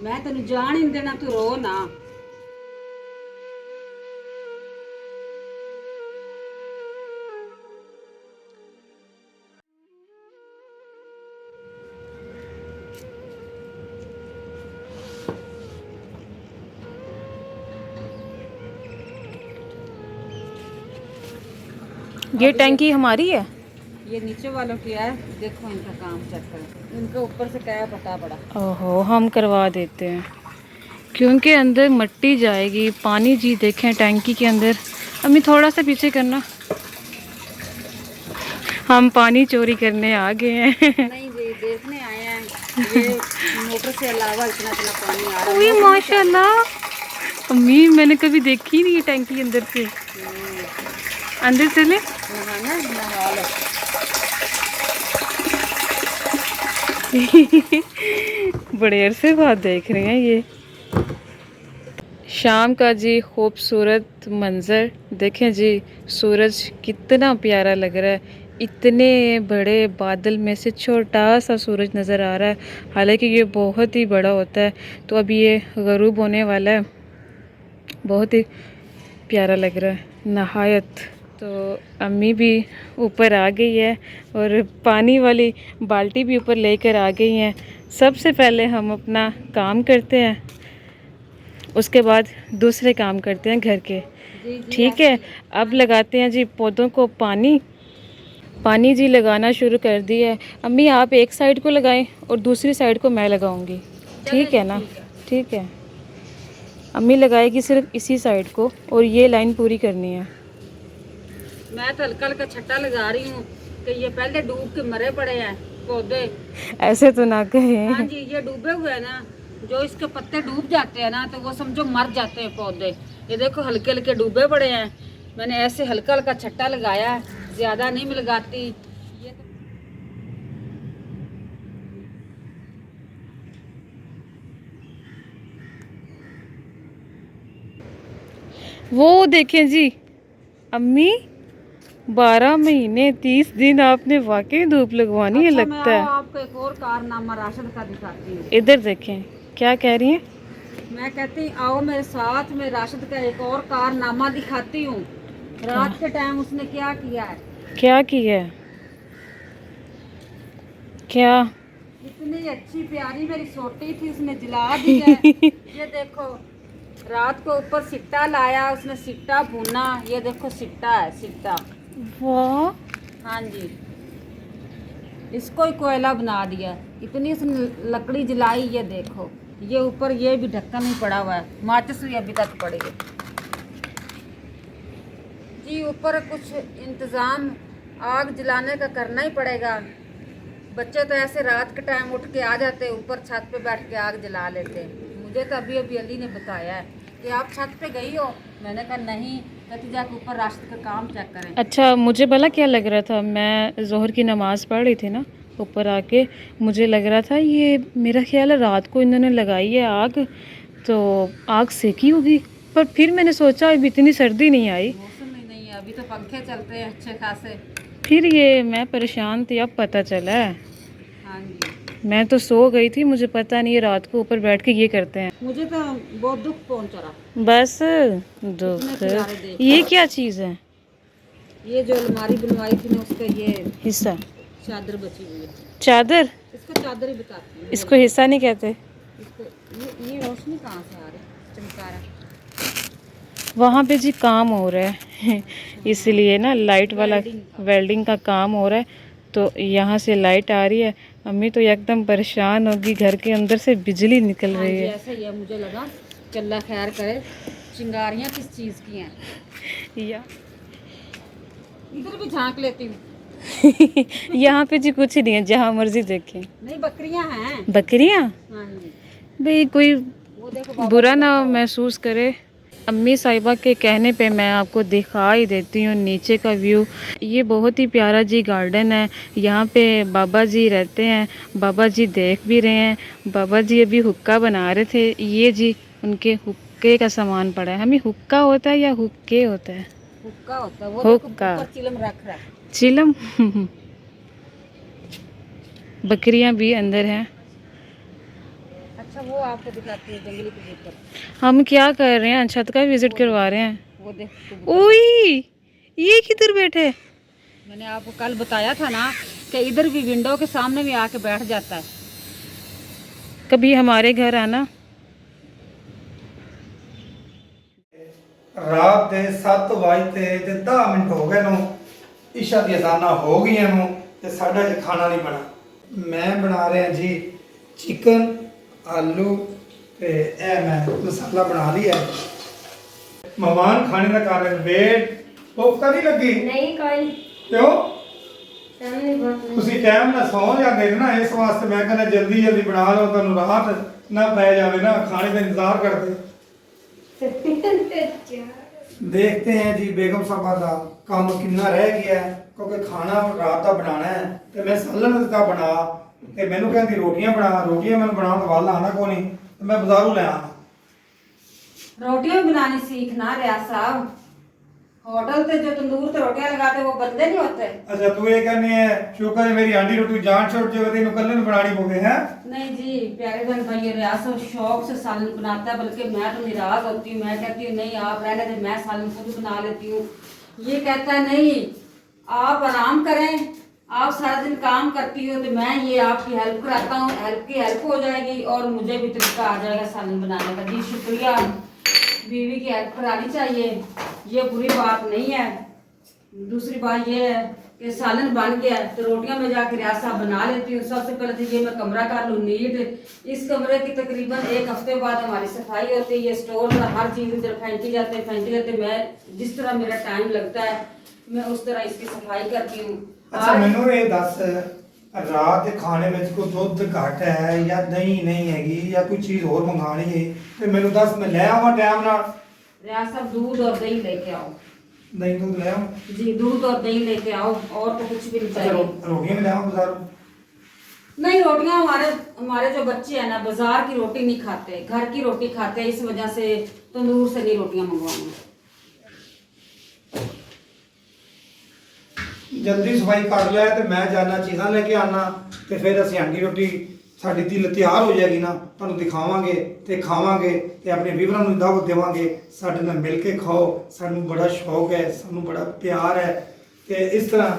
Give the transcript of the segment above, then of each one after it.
मैं तेन जान ही नहीं देना, तू रो ना। ये टैंकी हमारी है। ये नीचे वालों की है, देखो इनका काम चेक करो, इनके ऊपर से क्या पता पड़ा। ओहो, हम करवा देते हैं क्योंकि अंदर मिट्टी जाएगी, पानी जी देखें टैंकी के अंदर। अम्मी थोड़ा सा पीछे करना, हम पानी चोरी करने आ गए हैं। नहीं जी, देखने आए हैं, ये मोटर से अलावा इतना इतना पानी आ रहा ओए है। माशाल्लाह। माशाल्लाह, अम्मी मैंने कभी देखी ही नहीं है टैंकी अंदर से। अंदर चले। नहाना नहा लो। बड़े अरसे बाद देख रहे हैं ये शाम का जी खूबसूरत मंज़र। देखें जी, सूरज कितना प्यारा लग रहा है। इतने बड़े बादल में से छोटा सा सूरज नज़र आ रहा है, हालांकि ये बहुत ही बड़ा होता है। तो अभी ये ग़रूब होने वाला है, बहुत ही प्यारा लग रहा है नहायत। तो अम्मी भी ऊपर आ गई है और पानी वाली बाल्टी भी ऊपर लेकर आ गई हैं। सबसे पहले हम अपना काम करते हैं, उसके बाद दूसरे काम करते हैं घर के। जी जी ठीक है, अब लगाते हैं जी पौधों को पानी। पानी जी लगाना शुरू कर दिया है। अम्मी आप एक साइड को लगाएं और दूसरी साइड को मैं लगाऊंगी, ठीक है ना? ठीक है, अम्मी लगाएगी सिर्फ इसी साइड को और ये लाइन पूरी करनी है। मैं तो हल्का हल्का छट्टा लगा रही हूँ कि ये पहले डूब के मरे पड़े हैं पौधे। ऐसे तो ना हाँ कहें। जी, ये डूबे हुए हैं ना, जो इसके पत्ते डूब जाते हैं ना तो वो समझो मर जाते हैं पौधे। ये देखो हल्के हल्के डूबे पड़े हैं। मैंने ऐसे हल्का हल्का छट्टा लगाया है, ज्यादा नहीं मैं लगाती। ये तो वो देखें जी अम्मी, 12 महीने 30 दिन आपने वाकई धूप लगवानी है अच्छा, मैं लगता है। आपको एक और कारनामा राशिद का दिखाती हूँ। इधर देखें, क्या कह रही हैं? मैं कहती आओ मेरे साथ, में राशिद का एक और कारनामा दिखाती हूँ। क्या? रात के टाइम उसने क्या किया है। क्या की है? क्या? इतनी अच्छी प्यारी मेरी सोटी थी, उसने जला दी है। ये देखो, रात को ऊपर सिट्टा लाया उसने, सिट्टा भूना, ये देखो सिट्टा है, सिट्टा। वाह, हाँ जी, इसको ही कोयला बना दिया। इतनी उसने लकड़ी जलाई, ये देखो, ये ऊपर ये भी ढक्कन नहीं पड़ा हुआ है, माचिस भी अभी तक पड़ी है जी। ऊपर कुछ इंतज़ाम आग जलाने का करना ही पड़ेगा। बच्चे तो ऐसे रात के टाइम उठ के आ जाते, ऊपर छत पे बैठ के आग जला लेते। मुझे तो अभी अभी अली ने बताया है कि आप छत पे गई हो। मैंने कहा नहीं, कहती जाके ऊपर रास्ते का काम चेक करें। अच्छा, मुझे भला क्या लग रहा था, मैं जोहर की नमाज़ पढ़ रही थी ना ऊपर आके, मुझे लग रहा था ये मेरा ख्याल है रात को इन्होंने लगाई है आग, तो आग सेकी होगी। पर फिर मैंने सोचा अभी इतनी सर्दी नहीं आई, मौसम ही नहीं है, अभी तो पंखे चलते हैं अच्छे खासे। फिर ये मैं परेशान थी, अब पता चला है। हाँ जी, मैं तो सो गई थी, मुझे पता नहीं है रात को ऊपर बैठ के ये करते हैं। मुझे तो बहुत दुख पहुंच रहा बस इतने दुख। प्यारे देख ये कर। क्या चीज़ है? ये जो अलमारी बनवाई थी ना, उसका ये हिस्सा? चादर बची हुई है। चादर? इसको चादर ही बताती हूँ। इसको हिस्सा नहीं कहते। इसको ये रोशनी कहाँ से आ रही, चमका रहा। वहाँ पे जी काम हो रहा है इसलिए ना लाइट वाला वेल्डिंग वेल्डिंग का काम हो रहा है, तो यहाँ से लाइट आ रही है। अम्मी तो एकदम परेशान होगी, घर के अंदर से बिजली निकल हाँ रही जी, है। ऐसा ही है। मुझे लगा चल्ला खैर करे, चिंगारियाँ किस चीज़ की हैं। या इधर भी झांक लेती हूँ। यहाँ पे जी कुछ नहीं है, जहाँ मर्जी देखें। नहीं, बकरियाँ हैं। बकरियाँ? हाँ जी, भाई कोई वो देखो बाबा जी बुरा ना बैठा हुआ है। महसूस करे। अम्मी साहिबा के कहने पे मैं आपको दिखा ही देती हूँ नीचे का व्यू। ये बहुत ही प्यारा जी गार्डन है, यहाँ पे बाबा जी रहते हैं। बाबा जी देख भी रहे हैं, बाबा जी अभी हुक्का बना रहे थे। ये जी उनके हुक्के का सामान पड़ा है। हमें हुक्का होता है या हुक्के होता है? हुक्का होता है, वो देखो हुक्का, ऊपर चिलम रख रहा है। चिलम। बकरियाँ भी अंदर हैं। अच्छा, अब वो आपको दिखाती है जंगली कबूतर। हम क्या कर रहे हैं, छत का विजिट करवा रहे हैं। वो देख कबूतर। ओई, ये किधर बैठे? मैंने आपको कल बताया था ना कि इधर भी विंडो के सामने भी आके बैठ जाता है। कभी हमारे घर आना। रात के 7 ਵਜੇ ਤੇ 10 ਮਿੰਟ ਹੋ ਗਏ ਨੂੰ ਇਸ਼ਾ ਦੀ ਅਜ਼ਾਨਾਂ ਹੋ ਗਈਆਂ ਨੂੰ ਤੇ ਸਾਡਾ ਜੇ ਖਾਣਾ ਨਹੀਂ ਬਣਾ। ਮੈਂ ਬਣਾ ਰਿਹਾ ਜੀ ਚਿਕਨ ਆਲੂ ਤੇ ਇਹ ਮੈਂ ਮਸਾਲਾ ਬਣਾ ਲਿਆ। ਮਹਿਮਾਨ ਖਾਣੇ ਦਾ ਕਰ ਰਹੇ ਵੇਟ ਭੁੱਖ ਤਾਂ ਨਹੀਂ ਲੱਗੀ? ਨਹੀਂ ਕੋਈ ਕਿਉਂ? ਸਾਹਮਣੇ ਬਹੁਤ ਤੁਸੀਂ ਟਾਈਮ ਨਾਲ ਸੌਂ ਜਾਂਦੇ ਨੇ ਨਾ, ਇਸ ਵਾਸਤੇ ਮੈਂ ਕਹਿੰਦਾ ਜਲਦੀ ਜਲਦੀ ਬਣਾ ਲਓ, ਤੁਹਾਨੂੰ ਰਾਤ ਨਾ ਪੈ ਜਾਵੇ ਨਾ, ਖਾਣੇ ਦਾ ਇੰਤਜ਼ਾਰ ਕਰਦੇ। देखते हैं जी बेगम साहबा का काम कितना रह गया है, क्योंकि खाना रात का बनाना है तो मैं सालन का बना ते मैनू कहती रोटियां बना, रोटियां मैंने बनाने वाल आना को नहीं तो मैं बाजारों ले आना। रोटियां भी बनानी सीखना रियाज साहब। होटल पे जो तंदूर ते रोटियां लगाते वो बंदे नहीं होते। अच्छा तू ये कहने है शुक्र है मेरी आंटी रोटी जान छोड़ जो तेन कल बनानी पवे है। नहीं जी प्यारे बहन भाई, ये रियाज साहब शौक से सालन बनाता है, बल्कि मैं तो निराश होती हूँ। मैं कहती हूँ नहीं आप रहने दे, मैं सालन खुद बना लेती हूँ। ये कहता है नहीं आप आराम करें, आप सारा दिन काम करती हो तो मैं ये आपकी हेल्प कराता हूँ, हेल्प की हेल्प हो जाएगी और मुझे भी तरीका आ जाएगा सालन बनाने का। जी शुक्रिया, बीवी की हेल्प करानी चाहिए, ये बुरी बात नहीं है। दूसरी बात ये है कि सालन बन गया तो रोटियां में जाकर रियाज साहब बना लेती हूँ। सबसे पहले तो ये मैं कमरा कर लूँ नीट। इस कमरे की तकरीबन 1 हफ्ते बाद हमारी सफाई होती है। ये स्टोर में हर चीज़ इधर फेंकी जाते मैं जिस तरह मेरा टाइम लगता है मैं उस तरह इसकी सफाई करती हूँ। अच्छा मैनू ये दस रात के खाने में कोई दुध घट है या दही नहीं हैगी या कोई चीज़ और मंगानी है तो मैनू दस मैं ले आवा टाइम नाल। रियाज साहब दूध और दही लेके आओ। दही दूध ले आऊं? जी दूध और दही लेके आओ, और तो कुछ भी नहीं अच्छा चाहिए। रोटियां भी ले आऊं बाजारों? नहीं रोटियां हमारे जो बच्चे हैं ना बाजार की रोटी नहीं खाते, घर की रोटी खाते हैं, इस वजह से तंदूर से नहीं रोटियां मंगवाऊंगी। जल्दी सफाई कर लिया तो मैं जाना चीज़ां लेके आना तो फिर असं आंडी रोटी साड़ी दिल तैयार हो जाएगी ना, तुहानू दिखावांगे ते खावांगे ते अपने व्यूअरां नू दावत देवांगे। साडे नाल मिल के खाओ, सानू बड़ा शौक है, सानू बड़ा प्यार है ते इस तरह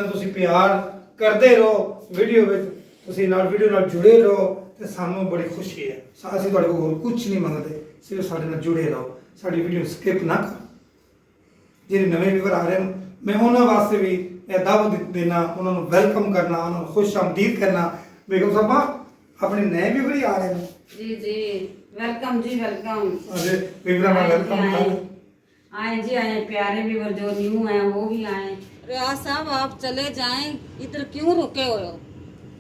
तुसीं प्यार करदे रहो। वीडियो विच तुसीं नाल वीडियो नाल जुड़े रहो ते सानू बड़ी खुशी है। असीं तुहाडे कोल होर कुछ नहीं मंगदे, सिर्फ साडे नाल जुड़े रहो, साडी वीडियो स्किप ना करो। ਜਿਹੜੇ ਨਵੇਂ ਵੀਵਰ ਆ ਰਹੇ ਨੇ ਮੈਂ ਉਹਨਾਂ ਵਾਸਤੇ ਵੀ ਇਹ ਦਾਵਤ ਦੇਣਾ, ਉਹਨਾਂ ਨੂੰ ਵੈਲਕਮ ਕਰਨਾ, ਉਹਨਾਂ ਨੂੰ ਖੁਸ਼ ਆਮਦੀਦ ਕਰਨਾ। ਬੇਗਮ ਸਾਹਿਬਾ ਆਪਣੇ ਨਵੇਂ ਵੀਵਰ ਹੀ ਆ ਰਹੇ ਨੇ। जी जी वेलकम जी वेलकम। अरे ਵੀਵਰਾਂ ਦਾ ਵੈਲਕਮ ਕਰ। आए जी आए, प्यारे व्यूअर जो न्यू हैं वो भी आए। रियाज साहब आप चले जाएं, इधर क्यों रुके हुए हो?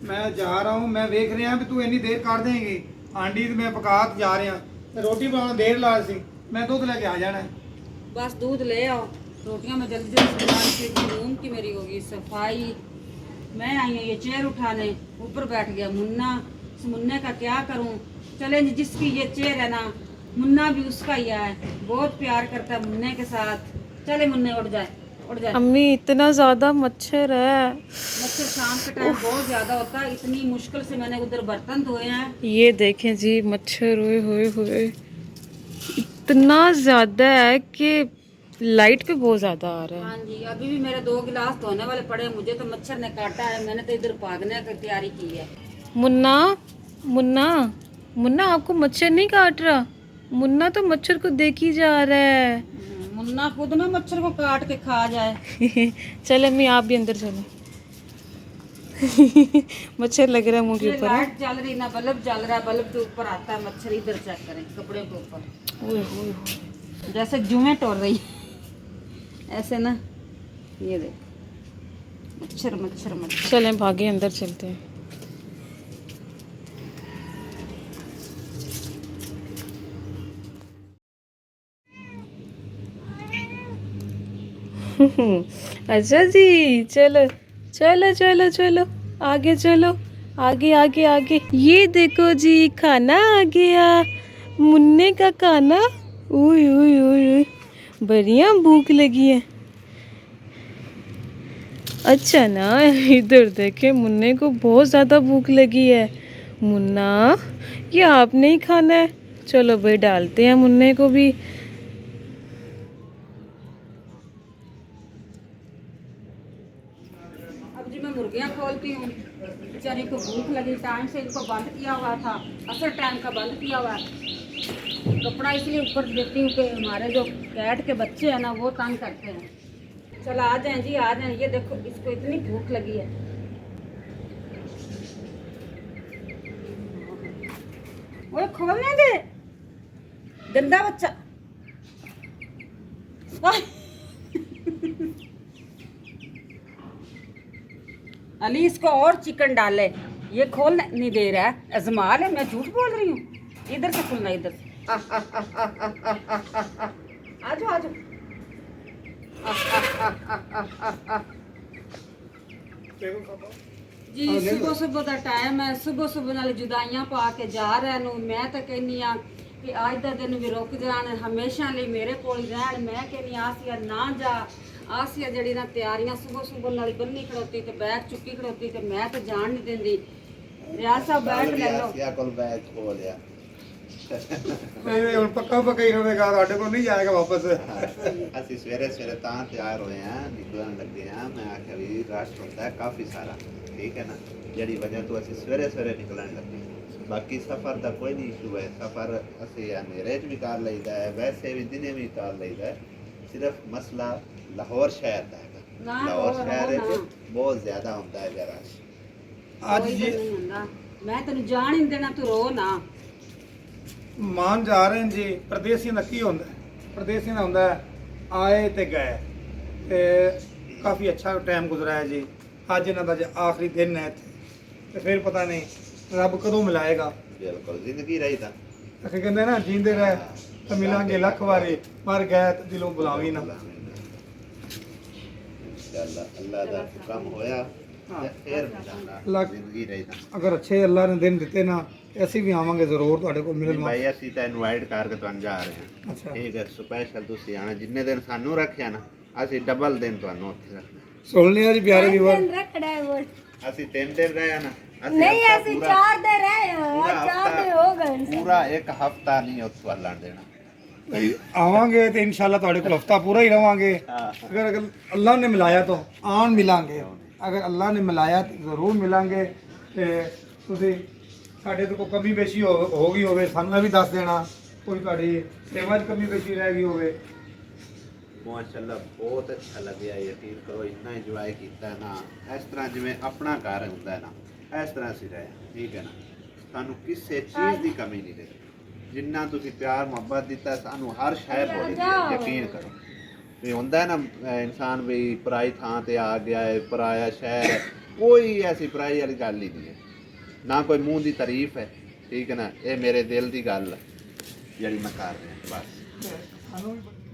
मैं जा रहा हूँ, मैं देख रहा भी तू इन्नी देर कर देंगी। आंटी ते मैं पका के जा रहा ते रोटी बनाना देर ला सी, मैं दुध लेके आ जाना है। बस दूध ले आओ, रोटियां मैं जल्दी जल्दी बनाने की रूम की मेरी होगी सफाई। मैं आई हूँ ये चेयर उठाने, ऊपर बैठ गया मुन्ना। इस मुन्ने का क्या करूँ? चले जी, जिसकी ये चेयर है ना मुन्ना भी उसका ही है, बहुत प्यार करता है मुन्ने के साथ। चले मुन्ने उठ जाए उठ जाए। अम्मी इतना ज़्यादा मच्छर है। मच्छर शाम के टाइम बहुत ज्यादा होता है, इतनी मुश्किल से मैंने उधर बर्तन धोए हैं। ये देखें जी मच्छर, हुए इतना ज़्यादा है कि लाइट पे बहुत ज़्यादा आ रहा है। हाँ जी, अभी भी मेरे 2 गिलास धोने वाले पड़े हैं। मुझे तो मच्छर ने काटा है, मैंने तो इधर भागने की तैयारी की है। मुन्ना मुन्ना मुन्ना आपको मच्छर नहीं काट रहा? मुन्ना तो मच्छर को देख ही जा रहा है। मुन्ना खुद ना मच्छर को काट के खा जाए। चल अम्मी आप भी अंदर चलो। मच्छर लग रहा है मुंह के ये ऊपर। लाइट जल रही ना, बल्ब जल रहा है, बल्ब के ऊपर आता है मच्छर। इधर चेक करें कपड़े के ऊपर ओए होए होए। जैसे जुएं टोर रही ऐसे ना, ये देख मच्छर मच्छर मच्छर। चलें भागे अंदर चलते हैं। अच्छा जी, चलो चलो चलो चलो आगे चलो, आगे आगे आगे। ये देखो जी खाना आ गया, मुन्ने का खाना। उई उई उई उई, बढ़िया भूख लगी है। अच्छा ना, इधर देखे मुन्ने को बहुत ज़्यादा भूख लगी है। मुन्ना ये आपने ही खाना है? चलो भाई डालते हैं मुन्ने को भी। अब जी मैं मुर्गियाँ खोलती हूँ, बेचारी को भूख लगी, टाइम से इनको बंद किया हुआ था, असर टाइम का बंद किया हुआ है। कपड़ा इसलिए ऊपर देती हूँ कि हमारे जो कैट के बच्चे हैं ना वो तंग करते हैं। चलो आ जाएं जी, आ जाएं। ये देखो इसको इतनी भूख लगी है। वो खोलने दे, गंदा बच्चा। अली इसको और चिकन डाले, ये खोल नहीं दे रहा है। अजमाल है, मैं झूठ बोल रही हूँ। इधर से खुलना, इधर से। आजो आजो। जी सुबह सुबह का टाइम है, सुबह सुबह नाल जुदाइयां पा के जा रहे नु। मैं तो कहनी आ कि आज का दिन भी रुक जान, हमेशा लिए मेरे कोल रहन। मैं कहनी आसिया ना जा। आसिया जड़ी ना तैयारियां सुबह सुबह नाल बन्नी खड़ोती ते बैग चुक्की खड़ोती ते मैं तो जान नहीं देंदी। रियाज साहब बैठ ले लो। आसिया कोल बैग खो लिया। ਇਹ ਹੁਣ ਪੱਕਾ ਪੱਕਾ ਹੀ ਹੋਵੇਗਾ, ਤੁਹਾਡੇ ਕੋਲ ਨਹੀਂ ਜਾਏਗਾ ਵਾਪਸ। ਅਸੀਂ ਸਵੇਰੇ ਸਵੇਰੇ ਤਾਂ ਤਿਆਰ ਹੋਏ ਆ, ਨਿਕਲਣ ਲੱਗੇ ਆ। ਮੈਂ ਆਖਿਆ ਵੀ ਰਸ਼ ਹੁੰਦਾ ਹੈ ਕਾਫੀ ਸਾਰਾ, ਠੀਕ ਹੈ ਨਾ, ਜਿਹੜੀ ਵਜ੍ਹਾ ਤੋਂ ਅਸੀਂ ਸਵੇਰੇ ਸਵੇਰੇ ਨਿਕਲਣ ਲੱਗੇ। ਬਾਕੀ ਸਫ਼ਰ ਦਾ ਕੋਈ ਨਹੀਂ ਇਸ਼ੂ ਹੈ। ਸਫ਼ਰ ਅਸੀਂ ਹਨੇਰੇ 'ਚ ਵੀ ਕਰ ਲਈਦਾ ਹੈ, ਵੈਸੇ ਵੀ ਦਿਨੇ ਵੀ ਕਰ ਲਈਦਾ ਹੈ। ਸਿਰਫ ਮਸਲਾ ਲਾਹੌਰ ਸ਼ਹਿਰ ਦਾ ਹੈਗਾ। ਨਾ, ਲਾਹੌਰ ਹੋਰ ਸ਼ਹਿਰ ਨਾ। ਵਿੱਚ ਬਹੁਤ ਜ਼ਿਆਦਾ ਹੁੰਦਾ ਹੈ ਰਸ਼। ਅੱਜ ਕੋਈ ਜੀ ਦਿਨ ਨਹੀਂ ਹੁੰਦਾ, ਮੈਂ ਤੈਨੂੰ ਜਾਣ ਹੀ ਨਹੀਂ ਦੇਣਾ, ਤੂੰ ਰੋ ਨਾ। ਮਾਨ ਜਾ ਰਹੇ ਨੇ ਜੀ। ਪ੍ਰਦੇਸੀਆਂ ਦਾ ਕੀ ਹੁੰਦਾ ਹੈ? ਪ੍ਰਦੇਸੀਆਂ ਦਾ ਹੁੰਦਾ ਹੈ ਆਏ ਤੇ ਗਏ, ਤੇ ਕਾਫੀ ਅੱਛਾ ਟਾਈਮ ਗੁਜ਼ਰਾ ਹੈ ਜੀ। ਅੱਜ ਇਹਨਾਂ ਦਾ ਜੇ ਆਖਰੀ ਦਿਨ ਹੈ ਇੱਥੇ, ਤੇ ਫਿਰ ਪਤਾ ਨਹੀਂ ਰੱਬ ਕਦੋਂ ਮਿਲਾਏਗਾ। ਬਿਲਕੁਲ ਜ਼ਿੰਦਗੀ ਰਹੀ ਤਾਂ ਅਸੀਂ ਕਹਿੰਦੇ ਨਾ ਜੀਂਦੇ ਰਹੇ ਤਾਂ ਮਿਲਾਂਗੇ ਲੱਖ ਵਾਰੀ, ਮਰ ਗਏ ਤਾਂ ਦਿਲੋਂ ਬੁਲਾਵੀ ਨਾ। इंशाअल्लाह अल्लाह का हुक्म होया हाँ। फिर मिलांगा, लग- जिंदगी रही ना। ਅਗਰ ਅੱਛੇ ਅੱਲਾ ਨੇ ਦਿਨ ਦਿੱਤੇ ਨਾ, ਅਸੀਂ ਵੀ ਆਵਾਂਗੇ ਜ਼ਰੂਰ ਤੁਹਾਡੇ ਕੋਲ ਮਿਲਣ ਵਾਸਤੇ। ਭਾਈ ਅਸੀਂ ਤਾਂ ਇਨਵਾਈਟ ਕਰਕੇ ਤੁਹਾਨੂੰ ਜਾ ਰਹੇ ਹਾਂ। ਅੱਛਾ, ਠੀਕ ਹੈ, ਸਪੈਸ਼ਲ ਤੁਸੀਂ ਆਣਾ। ਜਿੰਨੇ ਦਿਨ ਸਾਨੂੰ ਰੱਖਿਆ ਨਾ, ਅਸੀਂ ਡਬਲ ਦਿਨ ਤੁਹਾਨੂੰ ਉੱਥੇ ਰੱਖਣਾ। ਸੁਣ ਲਿਆ ਜੀ ਪਿਆਰੇ ਵੀਰ। रखड़ा है वो। ਅਸੀਂ 3 ਦਿਨ ਰਹੇ ਨਾ। नहीं ਹਫ਼ਤਾ ऐसी ਪੂਰਾ- 4 दिन रहे हैं, ਪੂਰਾ आज 4 ਹਫ਼ਤਾ- दिन हो गए। ਪੂਰਾ ਇੱਕ ਹਫਤਾ ਨਹੀਂ ਉੱਥੋਂ ਹੱਲਣ ਦੇਣਾ। ਆਵਾਂਗੇ ਤੇ ਇਨਸ਼ਾਅੱਲਾ ਤੁਹਾਡੇ ਕੋਲ ਹਫਤਾ ਪੂਰਾ ਹੀ ਰਵਾਂਗੇ। ਹਾਂ। ਅਗਰ ਅੱਲਾ ਨੇ ਮਿਲਾਇਆ ਤਾਂ ਆਣ ਮਿਲਾਂਗੇ। ਅਗਰ ਅੱਲਾ ਨੇ ਮਿਲਾਇਆ ਤਾਂ ਜ਼ਰੂਰ ਮਿਲਾਂਗੇ। ਤੇ ਤੁਸੀਂ ਸਾਡੇ ਤੋਂ ਕੋਈ ਕਮੀ ਬੇਸ਼ੀ ਹੋ ਗਈ ਹੋਵੇ ਸਾਨੂੰ ਇਹ ਵੀ ਦੱਸ ਦੇਣਾ। ਕੋਈ ਤੁਹਾਡੀ ਸੇਵਾ 'ਚ ਕਮੀ ਬੇਸ਼ੀ ਰਹਿ ਗਈ ਹੋਵੇ। ਮਾਸ਼ਾਅੱਲਾ ਬਹੁਤ ਅੱਛਾ ਲੱਗਿਆ, ਯਕੀਨ ਕਰੋ ਇੰਨਾ ਇੰਜੋਏ ਕੀਤਾ ਨਾ। ਇਸ ਤਰ੍ਹਾਂ ਜਿਵੇਂ ਆਪਣਾ ਘਰ ਹੁੰਦਾ ਹੈ ਨਾ, ਇਸ ਤਰ੍ਹਾਂ ਅਸੀਂ ਰਹੇ। ਠੀਕ ਹੈ ਨਾ, ਸਾਨੂੰ ਕਿਸੇ ਚੀਜ਼ ਦੀ ਕਮੀ ਨਹੀਂ ਰਹੀ। ਜਿੰਨਾ ਤੁਸੀਂ ਪਿਆਰ ਮੁਹੱਬਤ ਦਿੱਤਾ ਸਾਨੂੰ, ਹਰ ਸ਼ੈ ਬੋਲੀ ਦੀ ਹੈ, ਯਕੀਨ ਕਰੋ। ਵੀ ਹੁੰਦਾ ਹੈ ਨਾ ਇਨਸਾਨ ਵੀ ਪਰਾਈ ਥਾਂ ਤੇ ਆ ਗਿਆ ਹੈ, ਪਰਾਇਆ ਸ਼ਹਿਰ ਹੈ, ਕੋਈ ਐਸੀ ਪਰਾਈ ਵਾਲੀ ਗੱਲ ਹੀ ਨਹੀਂ ਹੈ। ਨਾ ਕੋਈ ਮੂੰਹ ਦੀ ਤਾਰੀਫ ਹੈ, ਠੀਕ ਹੈ ਨਾ। ਇਹ ਮੇਰੇ ਦਿਲ ਦੀ ਗੱਲ ਹੈ ਜਿਹੜੀ ਮੈਂ ਕਰ ਰਿਹਾ ਬਸ। ਸਾਨੂੰ ਵੀ